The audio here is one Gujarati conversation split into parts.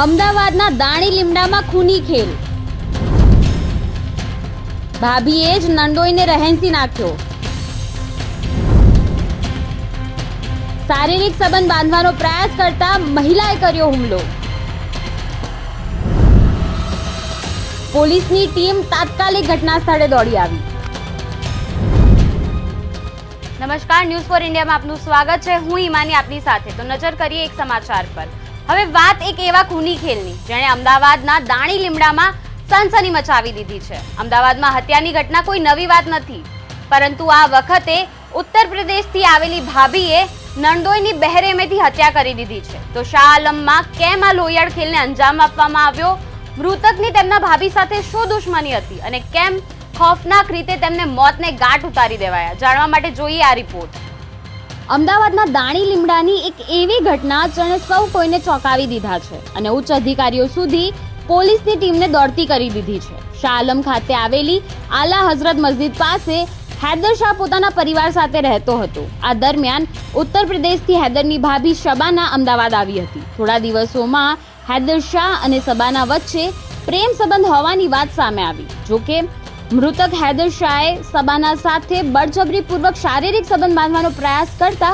અમદાવાદના દાણી લીમડામાં ખૂની ખેલ. ભાભીએ જ નંદોઈને રહેંસી નાખ્યો. શારીરિક સંબંધ બાંધવાનો પ્રયાસ કરતા મહિલાએ કર્યો હુમલો. પોલીસની ટીમ તાત્કાલિક ઘટના સ્થળે દોડી આવી. નમસ્કાર, ન્યૂઝ ફોર ઇન્ડિયામાં આપનું સ્વાગત છે. હું હિમાની આપની સાથે. તો નજર કરીએ એક સમાચાર પર. હવે વાત એક એવા ખૂની ખેલની જેણે અમદાવાદના દાણી લીમડામાં સનસની મચાવી દીધી છે. અમદાવાદમાં હત્યાની ઘટના કોઈ નવી વાત નથી, પરંતુ આ વખતે ઉત્તર પ્રદેશથી આવેલી ભાભીએ નંદોઈની બહેરેમેથી હત્યા કરી દીધી છે. તો શાહ આલમમાં કેમ આ લોહિયાળ ખેલને અંજામ આપવામાં આવ્યો? મૃતકની તેમના ભાભી સાથે શું દુશ્મની હતી અને કેમ ખૌફનાક રીતે તેમને મોતને ગાંઠ ઉતારી દેવાયા? જાણવા માટે જોઈએ આ રિપોર્ટ. અમદાવાદના દાણી લીમડાની એક એવી ઘટના જેણે સૌ કોઈને ચોંકાવી દીધા છે અને ઉચ્ચ અધિકારીઓ સુધી પોલીસની ટીમને દોડતી કરી દીધી છે. શાહ આલમ ખાતે આવેલી આલા હઝરત મસ્જિદ પાસે હૈદર શાહ પોતાના પરિવાર સાથે રહેતો હતો. આ દરમિયાન ઉત્તર પ્રદેશથી હૈદરની ભાભી શબાના અમદાવાદ આવી હતી. થોડા દિવસોમાં હૈદર શાહ અને શબાના વચ્ચે પ્રેમ સંબંધ હોવાની વાત સામે આવી. જોકે મૃતક હૈદર શાહે શબાના સાથે બળજબરીપૂર્વક શારીરિક સંબંધ બાંધવાનો પ્રયાસ કરતા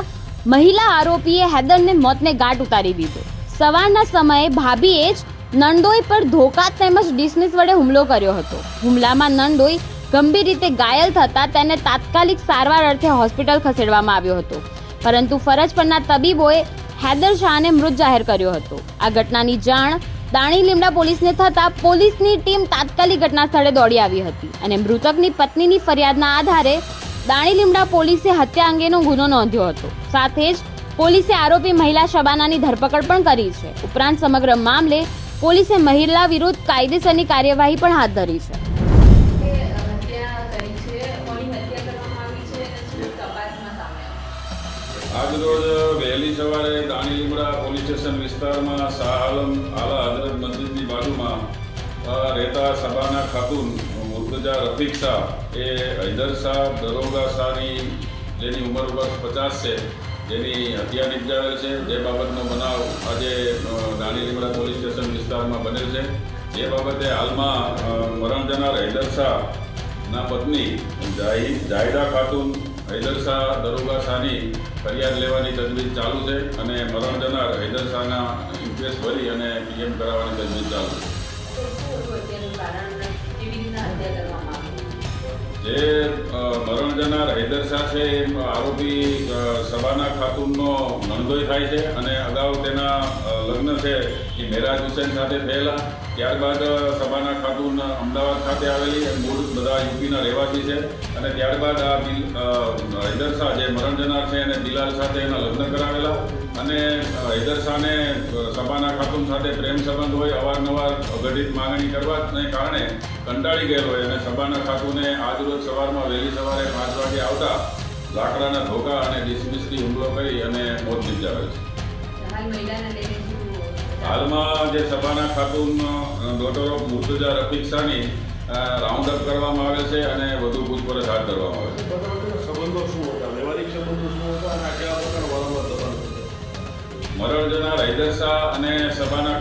મહિલા આરોપીએ હૈદરને મોતને ગાંઠ ઉતારી દીધો. સવારના સમયે ભાભીએ જ નંદોઈ પર ધોકા તેમજ ડિસમિસ વડે હુમલો કર્યો હતો. હુમલામાં નંદોઈ ગંભીર રીતે ઘાયલ થતા તેને તાત્કાલિક સારવાર અર્થે હોસ્પિટલ ખસેડવામાં આવ્યો હતો, પરંતુ ફરજ પરના તબીબોએ હૈદર શાહને મૃત જાહેર કર્યો હતો. આ ઘટનાની જાણ દાણી લીમડા પોલીસને થતા પોલીસની ટીમ તાત્કાલિક ઘટના સ્થળે દોડી આવી હતી અને મૃતકની પત્નીની ફરિયાદના આધારે દાણી લીમડા પોલીસે હત્યા અંગેનો ગુનો નોંધ્યો હતો. સાથે જ પોલીસે આરોપી મહિલા શબાનાની ધરપકડ પણ કરી છે. ઉપરાંત સમગ્ર મામલે પોલીસે મહિલા વિરુદ્ધ કાયદેસરની કાર્યવાહી પણ હાથ ધરી છે. આજરોજ વહેલી સવારે દાણી લીમડા પોલીસ સ્ટેશન વિસ્તારમાં શાહ આલમ આલા હઝરત મસ્જિદની બાજુમાં રહેતા શબાના ખાતુન મુર્તજા રફીક શાહ એ હૈદર શાહ દરોગા શાહની જેની ઉંમર વર્ષ 50 છે, જેની હત્યા નિપજાવેલ છે. જે બાબતનો બનાવ આજે દાણી લીમડા પોલીસ સ્ટેશન વિસ્તારમાં બનેલ છે. જે બાબતે હાલમાં મરણ જનાર હૈદર શાહના પત્ની જાહિદા ખાતુન હૈદર શાહ દરોગા શાહની ફરિયાદ લેવાની તજવીજ ચાલુ છે અને મરણ જનાર હૈદર શાહના ઇન્ક્વેસ્ટ ભરી અને પીએમ કરાવવાની તજવીજ ચાલુ છે. જે મરણ જનાર હૈદર શાહ છે એ આરોપી શબાના ખાતુનનો નંદોઈ થાય છે અને અગાઉ તેના લગ્ન છે એ મેરાજ હુસેન સાથે થયેલા. ત્યારબાદ શબાના ખાતુન અમદાવાદ ખાતે આવેલી, મૂળ બધા યુપીના રહેવાસી છે અને ત્યારબાદ આ હૈદર શાહ જે મરણ જનાર છે એને બિલાલ સાથે એના લગ્ન કરાવેલા અને હૈદર શાહને શબાના ખાતુન સાથે પ્રેમ સંબંધ હોય, અવારનવાર અઘટિત માંગણી કરવાને કારણે કંટાળી ગયેલો હોય અને શબાના ખાતુને આજરોજ સવારમાં વહેલી સવારે 5 વાગે આવતા લાકડાના ધોકા અને ડિસમિસથી હુમલો કરી અને મોત નિપજાવેલ છે. હાલમાં જે શબાના ખાતુન ડોટર ઓફ મુર્તજા રફીક શાહની રાઉન્ડ અપ કરવામાં આવે છે અને વધુ પૂછપરછ હાથ ધરવામાં આવે છે. સંબંધો શું હતા, વ્યવહારિક સંબંધો શું હતા અને આ કેવા પ્રકારનો વારંવાર દબાણ હતું? મરણ જનાર હૈદર શાહ અને શબાના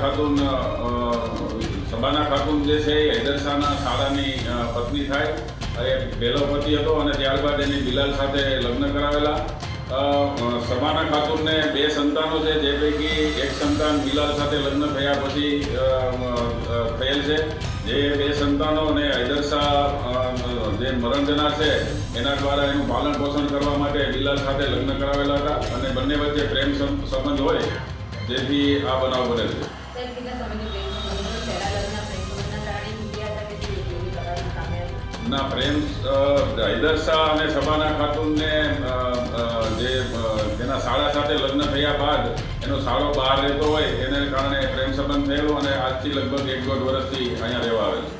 ખાતુન જે છે એ હૈદર શાહના શાળાની પત્ની થાય. એ પહેલો પતિ હતો અને ત્યારબાદ એની બિલાલ સાથે લગ્ન કરાવેલા. શબાના ખાતુનને 2 સંતાનો છે, જે પૈકી એક સંતાન બિલાલ સાથે લગ્ન થયા પછી થયેલ છે. જે 2 સંતાનો અને હૈદર શાહ જે મરણ જનાર છે એના દ્વારા એનું પાલન પોષણ કરવા માટે બિલાલ સાથે લગ્ન કરાવેલા હતા અને બંને વચ્ચે પ્રેમ સંબંધ હોય જેથી આ બનાવ બનેલ છે. ના, પ્રેમ હૈદર શાહ અને શબાના ખાતુનને જે તેના શાળા સાથે લગ્ન થયા બાદ એનો શાળો બહાર રહેતો હોય એને કારણે પ્રેમ સંબંધ થયેલો અને આજથી લગભગ 1-1.5 વર્ષથી અહીંયા રહેવા આવે છે.